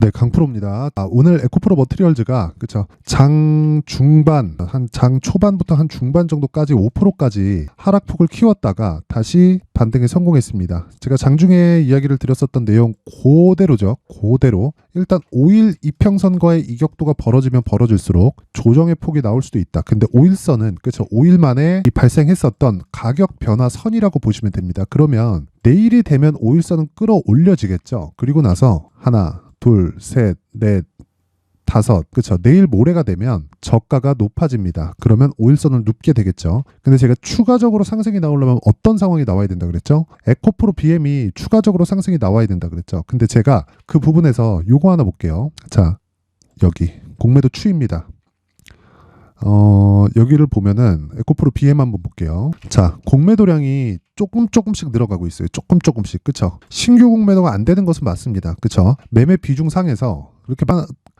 네, 강프로입니다. 오늘 에코프로 머티리얼즈가 그쵸 장 중반, 한 장 초반부터 한 중반 정도까지 5%까지 하락폭을 키웠다가 다시 반등에 성공했습니다. 제가 장중에 이야기를 드렸었던 내용 그대로죠. 그대로 일단 5일 이평선과의 이격도가 벌어지면 벌어질수록 조정의 폭이 나올 수도 있다. 근데 5일선은 그쵸 5일 만에 발생했었던 가격 변화 선이라고 보시면 됩니다. 그러면 내일이 되면 5일선은 끌어올려지겠죠. 그리고 나서 하나 둘, 셋, 넷, 다섯. 그쵸. 내일 모레가 되면 저가가 높아집니다. 그러면 5일선을 눕게 되겠죠. 근데 제가 추가적으로 상승이 나오려면 어떤 상황이 나와야 된다 그랬죠? 에코프로 BM이 추가적으로 상승이 나와야 된다 그랬죠. 근데 제가 그 부분에서 요거 하나 볼게요. 자, 여기 공매도 추입니다. 여기를 보면은 에코프로 BM 한번 볼게요. 자, 공매도량이 조금씩 늘어가고 있어요. 조금씩. 그쵸? 신규 공매도가 안 되는 것은 맞습니다. 그쵸? 매매 비중 상에서 그렇게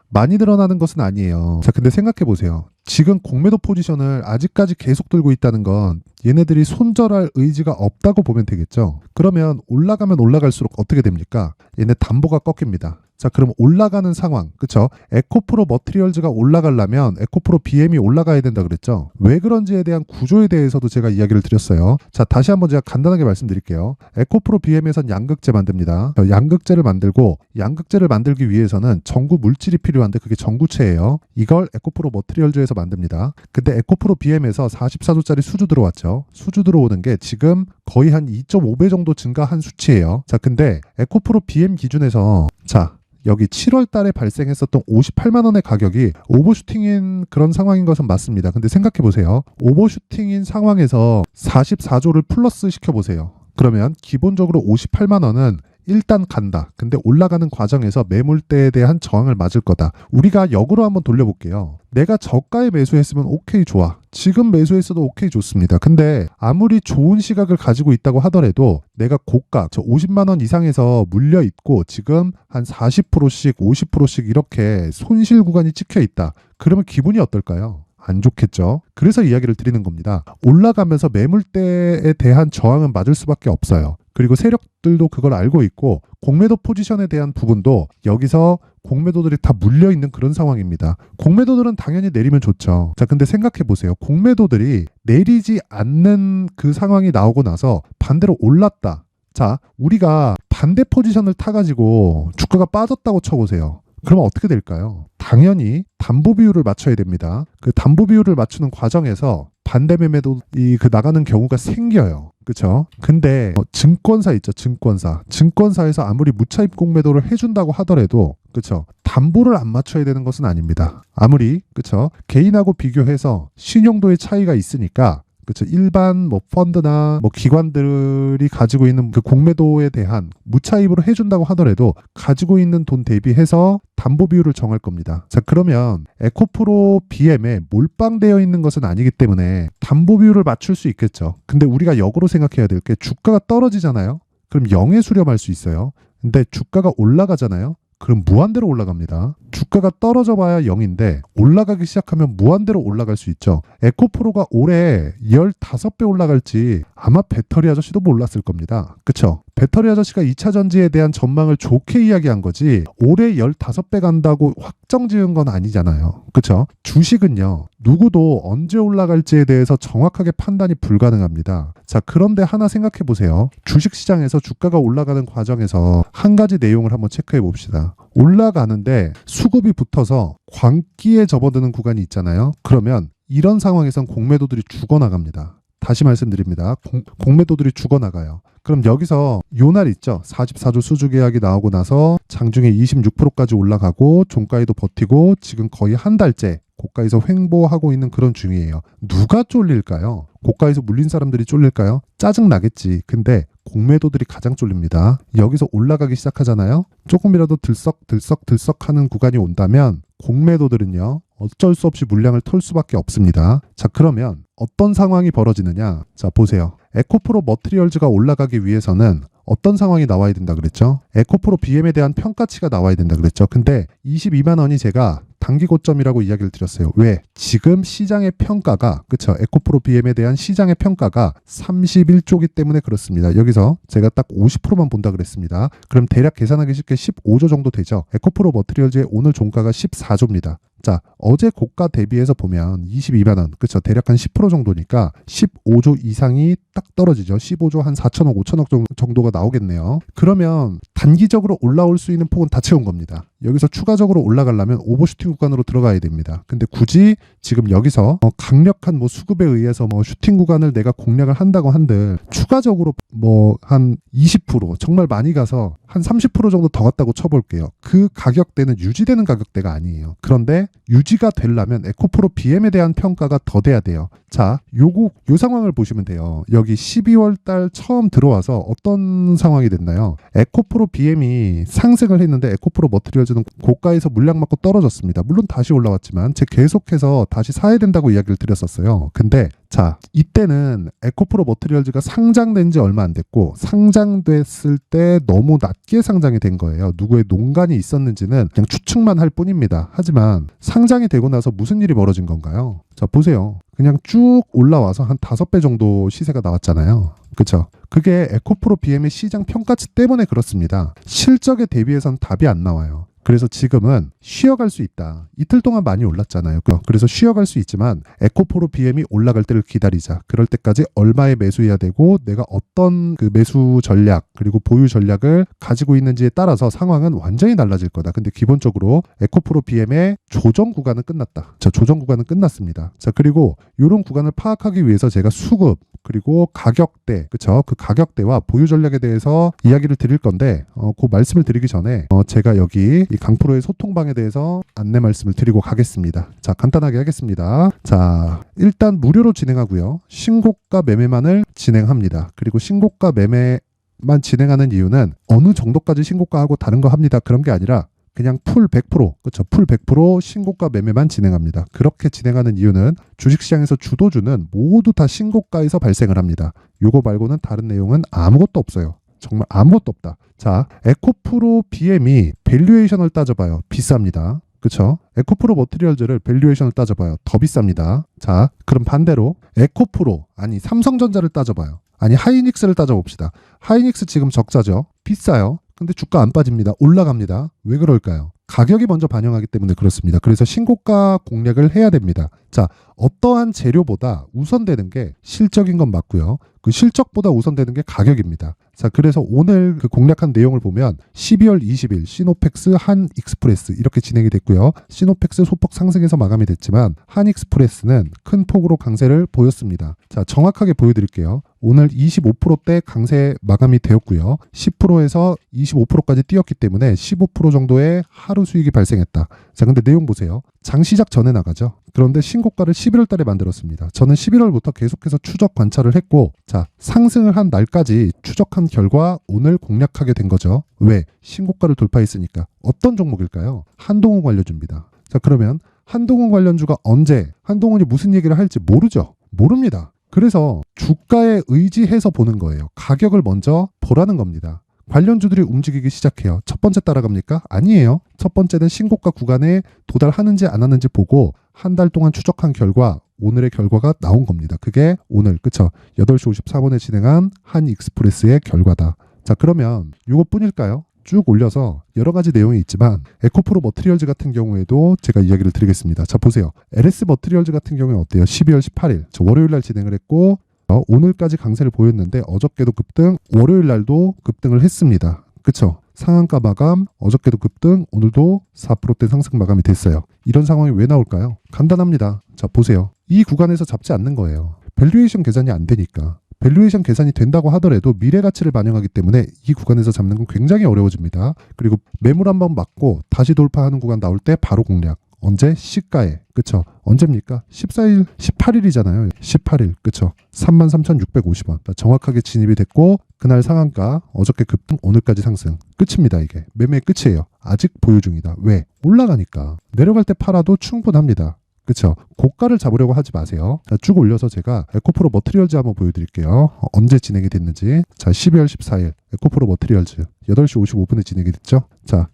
많이 늘어나는 것은 아니에요. 자, 근데 생각해 보세요. 지금 공매도 포지션을 아직까지 계속 들고 있다는 건 얘네들이 손절할 의지가 없다고 보면 되겠죠. 그러면 올라가면 올라갈수록 어떻게 됩니까? 얘네 담보가 꺾입니다. 자, 그럼 올라가는 상황, 그쵸? 에코프로 머티리얼즈가 올라가려면 에코프로 BM이 올라가야 된다 그랬죠? 왜 그런지에 대한 구조에 대해서도 제가 이야기를 드렸어요. 자, 다시 한번 제가 간단하게 말씀드릴게요. 에코프로 BM에선 양극재 만듭니다. 양극재를 만들고 양극재를 만들기 위해서는 전구 물질이 필요한데 그게 전구체예요. 이걸 에코프로 머티리얼즈에서 만듭니다. 근데 에코프로 BM에서 44조짜리 수주 들어왔죠. 수주 들어오는 게 지금 거의 한 2.5배 정도 증가한 수치예요. 자, 근데 에코프로 BM 기준에서 자, 여기 7월 달에 발생했었던 58만 원의 가격이 오버슈팅인 그런 상황인 것은 맞습니다. 근데 생각해 보세요. 오버슈팅인 상황에서 44조를 플러스 시켜 보세요. 그러면 기본적으로 58만 원은 일단 간다. 근데 올라가는 과정에서 매물대에 대한 저항을 맞을 거다. 우리가 역으로 한번 돌려볼게요. 내가 저가에 매수했으면 오케이 좋아. 지금 매수했어도 오케이 좋습니다. 근데 아무리 좋은 시각을 가지고 있다고 하더라도 내가 고가, 저 50만 원 이상에서 물려 있고 지금 한 40%씩 50%씩 이렇게 손실 구간이 찍혀 있다. 그러면 기분이 어떨까요? 안 좋겠죠. 그래서 이야기를 드리는 겁니다. 올라가면서 매물대에 대한 저항은 맞을 수밖에 없어요. 그리고 세력들도 그걸 알고 있고 공매도 포지션에 대한 부분도 여기서 공매도들이 다 물려있는 그런 상황입니다. 공매도들은 당연히 내리면 좋죠. 자, 근데 생각해 보세요. 공매도들이 내리지 않는 그 상황이 나오고 나서 반대로 올랐다. 자, 우리가 반대 포지션을 타가지고 주가가 빠졌다고 쳐보세요. 그러면 어떻게 될까요? 당연히 담보 비율을 맞춰야 됩니다. 그 담보 비율을 맞추는 과정에서 반대 매매도 나가는 경우가 생겨요. 그렇죠? 근데 증권사 있죠. 증권사에서 아무리 무차입 공매도를 해준다고 하더라도 그렇죠? 담보를 안 맞춰야 되는 것은 아닙니다. 아무리 그렇죠? 개인하고 비교해서 신용도의 차이가 있으니까 그렇죠. 일반 펀드나 기관들이 가지고 있는 그 공매도에 대한 무차입으로 해준다고 하더라도 가지고 있는 돈 대비해서 담보 비율을 정할 겁니다. 자, 그러면 에코프로 BM에 몰빵되어 있는 것은 아니기 때문에 담보 비율을 맞출 수 있겠죠. 근데 우리가 역으로 생각해야 될 게 주가가 떨어지잖아요. 그럼 0에 수렴할 수 있어요. 근데 주가가 올라가잖아요. 그럼 무한대로 올라갑니다. 주가가 떨어져 봐야 0인데 올라가기 시작하면 무한대로 올라갈 수 있죠. 에코프로가 올해 15배 올라갈지 아마 배터리 아저씨도 몰랐을 겁니다. 그쵸? 배터리 아저씨가 2차 전지에 대한 전망을 좋게 이야기한 거지 올해 15배 간다고 확정 지은 건 아니잖아요. 그쵸? 주식은요. 누구도 언제 올라갈지에 대해서 정확하게 판단이 불가능합니다. 자, 그런데 하나 생각해 보세요. 주식시장에서 주가가 올라가는 과정에서 한 가지 내용을 한번 체크해 봅시다. 올라가는데 수급이 붙어서 광기에 접어드는 구간이 있잖아요. 그러면 이런 상황에선 공매도들이 죽어나갑니다. 다시 말씀드립니다. 공매도들이 죽어나가요. 그럼 여기서 요 날 있죠. 44조 수주 계약이 나오고 나서 장중에 26%까지 올라가고 종가에도 버티고 지금 거의 한 달째 고가에서 횡보하고 있는 그런 중이에요. 누가 쫄릴까요? 고가에서 물린 사람들이 쫄릴까요? 짜증나겠지. 근데 공매도들이 가장 쫄립니다. 여기서 올라가기 시작하잖아요. 조금이라도 들썩 하는 구간이 온다면 공매도들은요. 어쩔 수 없이 물량을 털 수밖에 없습니다. 자, 그러면 어떤 상황이 벌어지느냐? 자, 보세요. 에코프로 머티리얼즈가 올라가기 위해서는 어떤 상황이 나와야 된다 그랬죠? 에코프로 BM에 대한 평가치가 나와야 된다 그랬죠. 근데 22만 원이 제가 단기 고점이라고 이야기를 드렸어요. 왜? 지금 시장의 평가가 그쵸? 에코프로 BM에 대한 시장의 평가가 31조기 때문에 그렇습니다. 여기서 제가 딱 50%만 본다 그랬습니다. 그럼 대략 계산하기 쉽게 15조 정도 되죠. 에코프로 머티리얼즈의 오늘 종가가 14조입니다. 자, 어제 고가 대비해서 보면 22만원, 그쵸? 대략 한 10% 정도니까 15조 이상이 딱 떨어지죠. 15조 한 4천억, 5천억 정도가 나오겠네요. 그러면 단기적으로 올라올 수 있는 폭은 다 채운 겁니다. 여기서 추가적으로 올라가려면 오버슈팅 구간으로 들어가야 됩니다. 근데 굳이 지금 여기서 강력한 수급에 의해서 슈팅 구간을 내가 공략을 한다고 한들 추가적으로 한 20% 정말 많이 가서 한 30% 정도 더 갔다고 쳐볼게요. 그 가격대는 유지되는 가격대가 아니에요. 그런데 유지가 되려면 에코프로 BM에 대한 평가가 더 돼야 돼요. 자, 요 상황을 보시면 돼요. 여기 12월 달 처음 들어와서 어떤 상황이 됐나요? 에코프로 BM이 상승을 했는데 에코프로 머티리얼즈는 고가에서 물량 맞고 떨어졌습니다. 물론 다시 올라왔지만 제가 계속해서 다시 사야 된다고 이야기를 드렸었어요. 근데 자, 이때는 에코프로 머티리얼즈가 상장된 지 얼마 안 됐고 상장됐을 때 너무 낮게 상장이 된 거예요. 누구의 농간이 있었는지는 그냥 추측만 할 뿐입니다. 하지만 상장이 되고 나서 무슨 일이 벌어진 건가요? 자, 보세요. 그냥 쭉 올라와서 한 5배 정도 시세가 나왔잖아요. 그쵸? 그게 에코프로 BM의 시장 평가치 때문에 그렇습니다. 실적에 대비해서는 답이 안 나와요. 그래서 지금은 쉬어갈 수 있다. 이틀 동안 많이 올랐잖아요. 그래서 쉬어갈 수 있지만 에코프로 BM이 올라갈 때를 기다리자. 그럴 때까지 얼마에 매수해야 되고 내가 어떤 그 매수 전략 그리고 보유 전략을 가지고 있는지에 따라서 상황은 완전히 달라질 거다. 근데 기본적으로 에코프로 BM의 조정 구간은 끝났다. 자, 조정 구간은 끝났습니다. 자, 그리고 이런 구간을 파악하기 위해서 제가 수급 그리고 가격대, 그쵸? 그 가격대와 보유 전략에 대해서 이야기를 드릴 건데, 그 말씀을 드리기 전에, 제가 여기 이 강프로의 소통방에 대해서 안내 말씀을 드리고 가겠습니다. 자, 간단하게 하겠습니다. 자, 일단 무료로 진행하고요. 신고가 매매만을 진행합니다. 그리고 신고가 매매만 진행하는 이유는 어느 정도까지 신고가하고 다른 거 합니다. 그런 게 아니라 그냥 풀 100%, 그렇죠? 풀 100% 신고가 매매만 진행합니다. 그렇게 진행하는 이유는 주식시장에서 주도주는 모두 다 신고가에서 발생을 합니다. 요거 말고는 다른 내용은 아무것도 없어요. 정말 아무것도 없다. 자, 에코프로 BM이 밸류에이션을 따져봐요. 비쌉니다. 그쵸? 에코프로 머티리얼즈를 밸류에이션을 따져봐요. 더 비쌉니다. 자, 그럼 반대로 에코프로, 아니 삼성전자를 따져봐요. 아니 하이닉스를 따져봅시다. 하이닉스 지금 적자죠? 비싸요. 근데 주가 안 빠집니다. 올라갑니다. 왜 그럴까요? 가격이 먼저 반영하기 때문에 그렇습니다. 그래서 신고가 공략을 해야 됩니다. 자, 어떠한 재료보다 우선되는 게 실적인 건 맞고요. 그 실적보다 우선되는 게 가격입니다. 자, 그래서 오늘 그 공략한 내용을 보면 12월 20일 시노펙스 한익스프레스 이렇게 진행이 됐고요. 시노펙스 소폭 상승해서 마감이 됐지만 한익스프레스는 큰 폭으로 강세를 보였습니다. 자, 정확하게 보여드릴게요. 오늘 25%대 강세 마감이 되었고요. 10%에서 25%까지 뛰었기 때문에 15% 정도의 하루 수익이 발생했다. 자, 근데 내용 보세요. 장 시작 전에 나가죠. 그런데 신고가를 11월 달에 만들었습니다. 저는 11월부터 계속해서 추적 관찰을 했고, 자, 상승을 한 날까지 추적한 결과 오늘 공략하게 된 거죠. 왜? 신고가를 돌파했으니까. 어떤 종목일까요? 한동훈 관련주입니다. 자, 그러면 한동훈 관련주가 언제, 한동훈이 무슨 얘기를 할지 모르죠. 모릅니다. 그래서 주가에 의지해서 보는 거예요. 가격을 먼저 보라는 겁니다. 관련주들이 움직이기 시작해요. 첫 번째 따라갑니까? 아니에요. 첫 번째는 신고가 구간에 도달하는지 안 하는지 보고 한 달 동안 추적한 결과 오늘의 결과가 나온 겁니다. 그게 오늘 그쵸? 8시 54분에 진행한 한익스프레스의 결과다. 자, 그러면 이것뿐일까요? 쭉 올려서 여러 가지 내용이 있지만 에코프로 머티리얼즈 같은 경우에도 제가 이야기를 드리겠습니다. 자, 보세요. LS 머티리얼즈 같은 경우는 어때요? 12월 18일 저 월요일 날 진행을 했고 오늘까지 강세를 보였는데 어저께도 급등, 월요일 날도 급등을 했습니다. 그쵸? 상한가 마감, 어저께도 급등, 오늘도 4%대 상승 마감이 됐어요. 이런 상황이 왜 나올까요? 간단합니다. 자, 보세요. 이 구간에서 잡지 않는 거예요. 밸류에이션 계산이 안 되니까. 밸류에이션 계산이 된다고 하더라도 미래 가치를 반영하기 때문에 이 구간에서 잡는 건 굉장히 어려워집니다. 그리고 매물 한번 맞고 다시 돌파하는 구간 나올 때 바로 공략. 언제? 시가에. 그쵸? 언제입니까? 14일, 18일이잖아요. 18일. 그쵸? 33,650원. 정확하게 진입이 됐고 그날 상한가, 어저께 급등, 오늘까지 상승. 끝입니다, 이게. 매매 끝이에요. 아직 보유 중이다. 왜? 올라가니까. 내려갈 때 팔아도 충분합니다. 그쵸? 고가를 잡으려고 하지 마세요. 자, 쭉 올려서 제가 에코프로 머티리얼즈 한번 보여드릴게요. 언제 진행이 됐는지. 자, 12월 14일 에코프로 머티리얼즈 8시 55분에 진행이 됐죠. 자,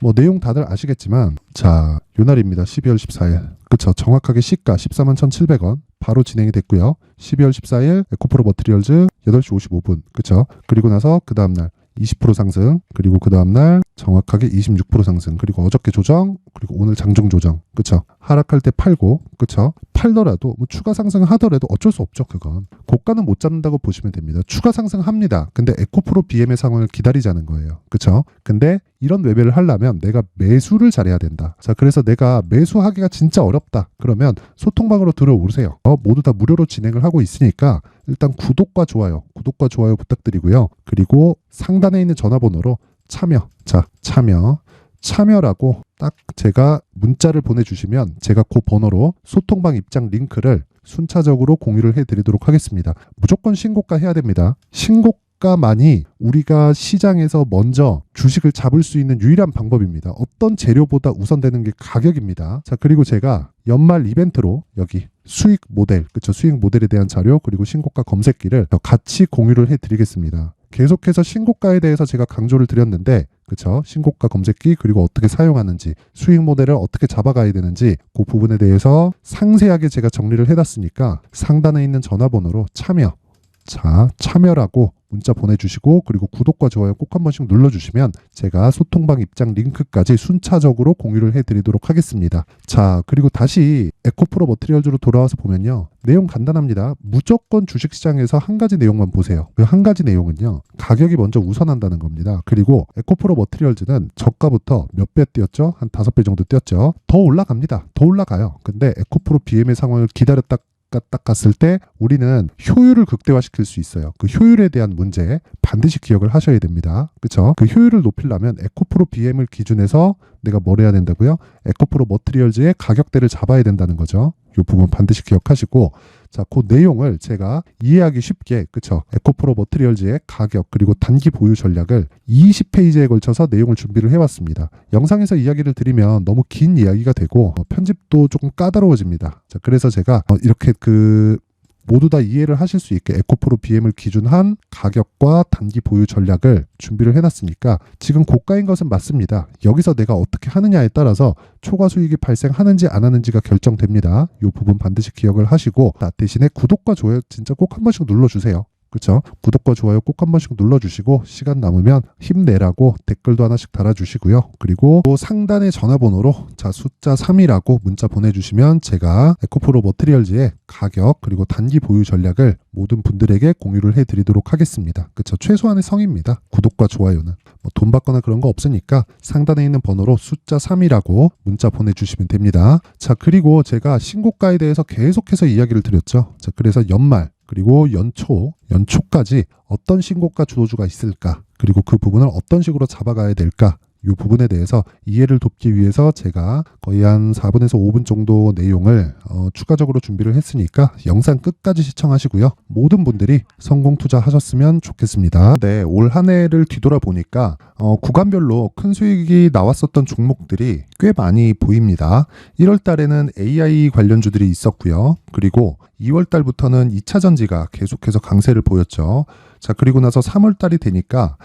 뭐 내용 다들 아시겠지만 자, 요 날입니다. 12월 14일. 그쵸. 정확하게 시가 141,700원 바로 진행이 됐고요. 12월 14일 에코프로 머티리얼즈 8시 55분. 그쵸. 그리고 나서 그 다음날 20% 상승, 그리고 그 다음날 정확하게 26% 상승, 그리고 어저께 조정, 그리고 오늘 장중 조정. 그쵸. 하락할 때 팔고, 그쵸. 팔더라도 뭐 추가 상승하더라도 어쩔 수 없죠. 그건 고가는 못 잡는다고 보시면 됩니다. 추가 상승합니다. 근데 에코프로 BM의 상황을 기다리자는 거예요. 그쵸. 근데 이런 매매를 하려면 내가 매수를 잘해야 된다. 자, 그래서 내가 매수하기가 진짜 어렵다. 그러면 소통방으로 들어오세요. 모두 다 무료로 진행을 하고 있으니까 일단 구독과 좋아요 부탁드리고요. 그리고 상단에 있는 전화번호로 참여. 자, 참여라고 딱 제가 문자를 보내주시면 제가 그 번호로 소통방 입장 링크를 순차적으로 공유를 해드리도록 하겠습니다. 무조건 신고가 해야 됩니다. 신고가만이 우리가 시장에서 먼저 주식을 잡을 수 있는 유일한 방법입니다. 어떤 재료보다 우선되는 게 가격입니다. 자, 그리고 제가 연말 이벤트로 여기 수익 모델, 그쵸? 수익 모델에 대한 자료 그리고 신고가 검색기를 같이 공유를 해드리겠습니다. 계속해서 신고가에 대해서 제가 강조를 드렸는데, 그쵸? 신고가 검색기 그리고 어떻게 사용하는지, 수익 모델을 어떻게 잡아가야 되는지 그 부분에 대해서 상세하게 제가 정리를 해놨으니까 상단에 있는 전화번호로 참여라고 문자 보내주시고 그리고 구독과 좋아요 꼭 한 번씩 눌러주시면 제가 소통방 입장 링크까지 순차적으로 공유를 해드리도록 하겠습니다. 자, 그리고 다시 에코프로 머티리얼즈로 돌아와서 보면요. 내용 간단합니다. 무조건 주식시장에서 한 가지 내용만 보세요. 그 한 가지 내용은요. 가격이 먼저 우선한다는 겁니다. 그리고 에코프로 머티리얼즈는 저가부터 몇 배 뛰었죠? 한 5배 정도 뛰었죠? 더 올라갑니다. 더 올라가요. 근데 에코프로 BM의 상황을 기다렸다 딱 갔을 때 우리는 효율을 극대화시킬 수 있어요. 그 효율에 대한 문제 반드시 기억을 하셔야 됩니다. 그쵸? 그 효율을 높이려면 에코프로 BM을 기준해서 내가 뭘 해야 된다고요? 에코프로 머티리얼즈의 가격대를 잡아야 된다는 거죠. 이 부분 반드시 기억하시고, 자, 그 내용을 제가 이해하기 쉽게, 그쵸? 에코프로 머티리얼즈의 가격 그리고 단기 보유 전략을 20페이지에 걸쳐서 내용을 준비를 해왔습니다. 영상에서 이야기를 드리면 너무 긴 이야기가 되고 편집도 조금 까다로워집니다. 자, 그래서 제가 이렇게 모두 다 이해를 하실 수 있게 에코프로 BM을 기준한 가격과 단기 보유 전략을 준비를 해놨으니까 지금 고가인 것은 맞습니다. 여기서 내가 어떻게 하느냐에 따라서 초과 수익이 발생하는지 안 하는지가 결정됩니다. 이 부분 반드시 기억을 하시고, 대신에 구독과 좋아요 진짜 꼭 한 번씩 눌러주세요. 그쵸? 구독과 좋아요 꼭 한 번씩 눌러주시고 시간 남으면 힘내라고 댓글도 하나씩 달아주시고요. 그리고 또 상단의 전화번호로 자 숫자 3이라고 문자 보내주시면 제가 에코프로 머티리얼즈의 가격 그리고 단기 보유 전략을 모든 분들에게 공유를 해드리도록 하겠습니다. 그쵸? 최소한의 성입니다. 구독과 좋아요는 뭐 돈 받거나 그런 거 없으니까 상단에 있는 번호로 숫자 3이라고 문자 보내주시면 됩니다. 자, 그리고 제가 신고가에 대해서 계속해서 이야기를 드렸죠. 자, 그래서 연말 그리고 연초까지 어떤 신고가 주도주가 있을까? 그리고 그 부분을 어떤 식으로 잡아가야 될까? 이 부분에 대해서 이해를 돕기 위해서 제가 거의 한 4분에서 5분 정도 내용을 추가적으로 준비를 했으니까 영상 끝까지 시청하시고요. 모든 분들이 성공 투자하셨으면 좋겠습니다. 네, 올 한 해를 뒤돌아보니까 구간별로 큰 수익이 나왔었던 종목들이 꽤 많이 보입니다. 1월 달에는 AI 관련주들이 있었고요. 그리고 2월 달부터는 2차 전지가 계속해서 강세를 보였죠. 자, 그리고 나서 3월 달이 되니까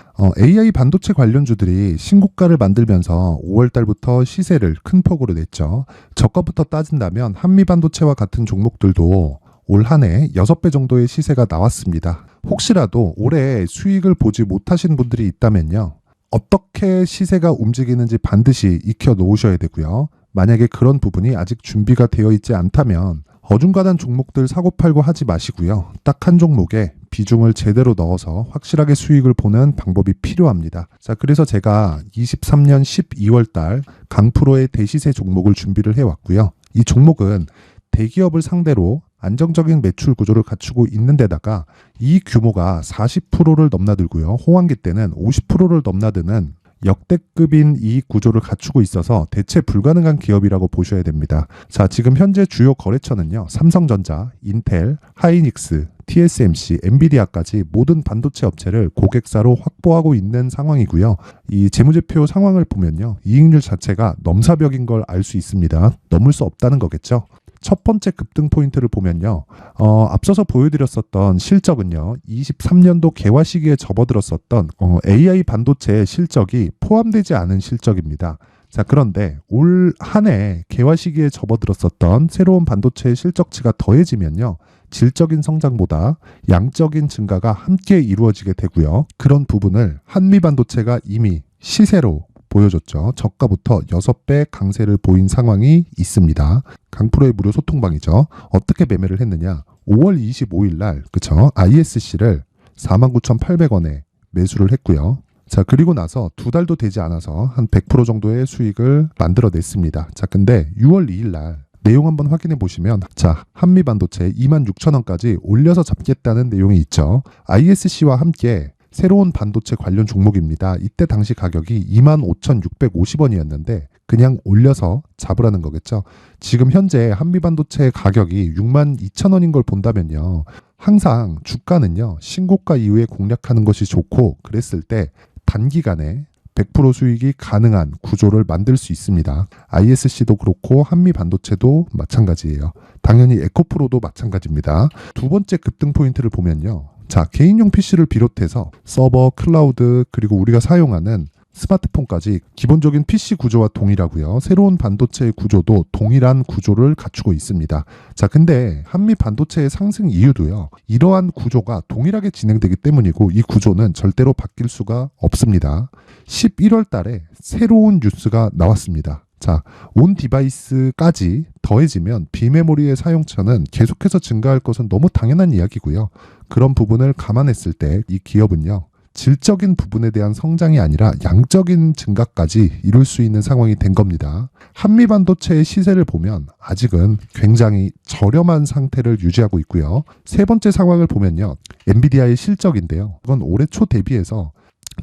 AI 반도체 관련주들이 신고가를 만들면서 5월 달부터 시세를 큰 폭으로 냈죠. 저가부터 따진다면 한미 반도체와 같은 종목들도 올 한 해 6배 정도의 시세가 나왔습니다. 혹시라도 올해 수익을 보지 못하신 분들이 있다면요. 어떻게 시세가 움직이는지 반드시 익혀 놓으셔야 되고요. 만약에 그런 부분이 아직 준비가 되어 있지 않다면 어중간한 종목들 사고팔고 하지 마시고요. 딱 한 종목에 비중을 제대로 넣어서 확실하게 수익을 보는 방법이 필요합니다. 자, 그래서 제가 23년 12월 달 강프로의 대시세 종목을 준비를 해왔고요. 이 종목은 대기업을 상대로 안정적인 매출 구조를 갖추고 있는 데다가 이 규모가 40%를 넘나들고요. 호황기 때는 50%를 넘나드는 역대급인 이익 구조를 갖추고 있어서 대체 불가능한 기업이라고 보셔야 됩니다. 자, 지금 현재 주요 거래처는요. 삼성전자, 인텔, 하이닉스, TSMC, 엔비디아까지 모든 반도체 업체를 고객사로 확보하고 있는 상황이고요. 이 재무제표 상황을 보면요. 이익률 자체가 넘사벽인 걸 알 수 있습니다. 넘을 수 없다는 거겠죠. 첫 번째 급등 포인트를 보면요. 앞서서 보여드렸었던 실적은요. 23년도 개화 시기에 접어들었었던 AI 반도체의 실적이 포함되지 않은 실적입니다. 자, 그런데 올 한 해 개화 시기에 접어들었었던 새로운 반도체의 실적치가 더해지면요. 질적인 성장보다 양적인 증가가 함께 이루어지게 되고요. 그런 부분을 한미반도체가 이미 시세로 보여줬죠. 저가부터 6배 강세를 보인 상황이 있습니다. 강프로의 무료 소통방이죠. 어떻게 매매를 했느냐. 5월 25일 날 그쵸? ISC를 49,800원에 매수를 했고요. 자, 그리고 나서 2달도 되지 않아서 한 100% 정도의 수익을 만들어냈습니다. 자, 근데 6월 2일 날 내용 한번 확인해 보시면 자, 한미반도체 26,000원까지 올려서 잡겠다는 내용이 있죠. ISC와 함께 새로운 반도체 관련 종목입니다. 이때 당시 가격이 25,650원이었는데 그냥 올려서 잡으라는 거겠죠. 지금 현재 한미반도체 가격이 62,000원인 걸 본다면요. 항상 주가는요. 신고가 이후에 공략하는 것이 좋고 그랬을 때 단기간에 100% 수익이 가능한 구조를 만들 수 있습니다. ISC도 그렇고 한미반도체도 마찬가지예요. 당연히 에코프로도 마찬가지입니다. 두 번째 급등 포인트를 보면요. 자, 개인용 PC를 비롯해서 서버, 클라우드, 그리고 우리가 사용하는 스마트폰까지 기본적인 PC 구조와 동일하고요. 새로운 반도체의 구조도 동일한 구조를 갖추고 있습니다. 자, 근데 한미 반도체의 상승 이유도요. 이러한 구조가 동일하게 진행되기 때문이고 이 구조는 절대로 바뀔 수가 없습니다. 11월 달에 새로운 뉴스가 나왔습니다. 자, 온 디바이스까지 더해지면 비메모리의 사용처는 계속해서 증가할 것은 너무 당연한 이야기고요. 그런 부분을 감안했을 때 이 기업은요. 질적인 부분에 대한 성장이 아니라 양적인 증가까지 이룰 수 있는 상황이 된 겁니다. 한미반도체의 시세를 보면 아직은 굉장히 저렴한 상태를 유지하고 있고요. 세 번째 상황을 보면요. 엔비디아의 실적인데요. 이건 올해 초 대비해서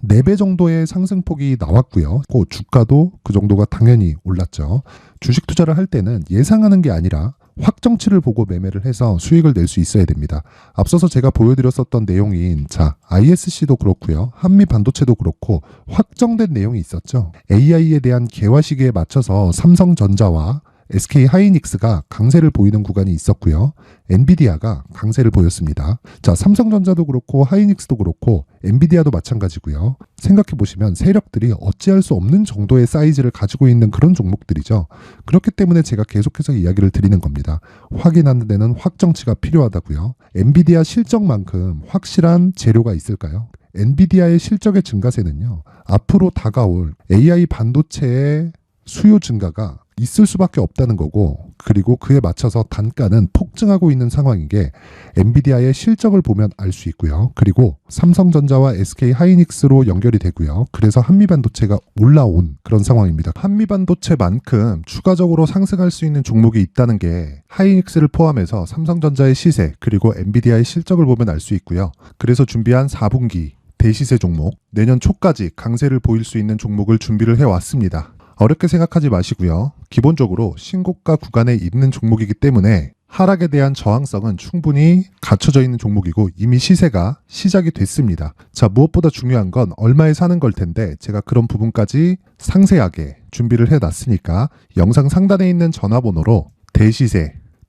4배 정도의 상승폭이 나왔고요. 그 주가도 그 정도가 당연히 올랐죠. 주식 투자를 할 때는 예상하는 게 아니라 확정치를 보고 매매를 해서 수익을 낼 수 있어야 됩니다. 앞서서 제가 보여드렸었던 내용인 자, ISC도 그렇고요. 한미반도체도 그렇고 확정된 내용이 있었죠. AI에 대한 개화 시기에 맞춰서 삼성전자와 SK 하이닉스가 강세를 보이는 구간이 있었고요. 엔비디아가 강세를 보였습니다. 자, 삼성전자도 그렇고 하이닉스도 그렇고 엔비디아도 마찬가지고요. 생각해 보시면 세력들이 어찌할 수 없는 정도의 사이즈를 가지고 있는 그런 종목들이죠. 그렇기 때문에 제가 계속해서 이야기를 드리는 겁니다. 확인하는 데는 확정치가 필요하다고요. 엔비디아 실적만큼 확실한 재료가 있을까요? 엔비디아의 실적의 증가세는요. 앞으로 다가올 AI 반도체의 수요 증가가 있을 수밖에 없다는 거고 그리고 그에 맞춰서 단가는 폭증하고 있는 상황인 게 엔비디아의 실적을 보면 알 수 있고요. 그리고 삼성전자와 SK 하이닉스로 연결이 되고요. 그래서 한미반도체가 올라온 그런 상황입니다. 한미반도체만큼 추가적으로 상승할 수 있는 종목이 있다는 게 하이닉스를 포함해서 삼성전자의 시세 그리고 엔비디아의 실적을 보면 알 수 있고요. 그래서 준비한 4분기 대시세 종목 내년 초까지 강세를 보일 수 있는 종목을 준비를 해왔습니다. 어렵게 생각하지 마시고요. 기본적으로 신고가 구간에 있는 종목이기 때문에 하락에 대한 저항성은 충분히 갖춰져 있는 종목이고 이미 시세가 시작이 됐습니다. 자, 무엇보다 중요한 건 얼마에 사는 걸 텐데 제가 그런 부분까지 상세하게 준비를 해놨으니까 영상 상단에 있는 전화번호로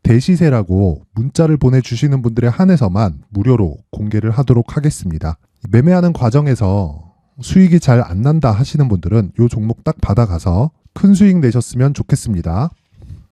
대시세라고 문자를 보내주시는 분들에 한해서만 무료로 공개를 하도록 하겠습니다. 매매하는 과정에서 수익이 잘 안 난다 하시는 분들은 이 종목 딱 받아가서 큰 수익 내셨으면 좋겠습니다.